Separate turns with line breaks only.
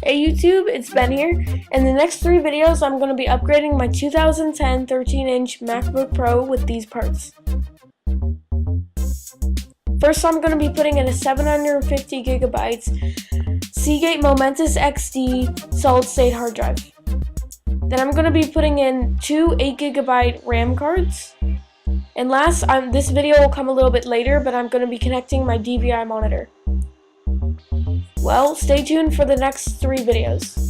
Hey YouTube, it's Ben here. In the next 3 videos, I'm going to be upgrading my 2010 13-inch MacBook Pro with these parts. First, I'm going to be putting in a 750GB Seagate Momentus XD solid-state hard drive. Then I'm going to be putting in 2 8GB RAM cards. And last, this video will come a little bit later, but I'm going to be connecting my DVI monitor. Well, stay tuned for the next 3 videos.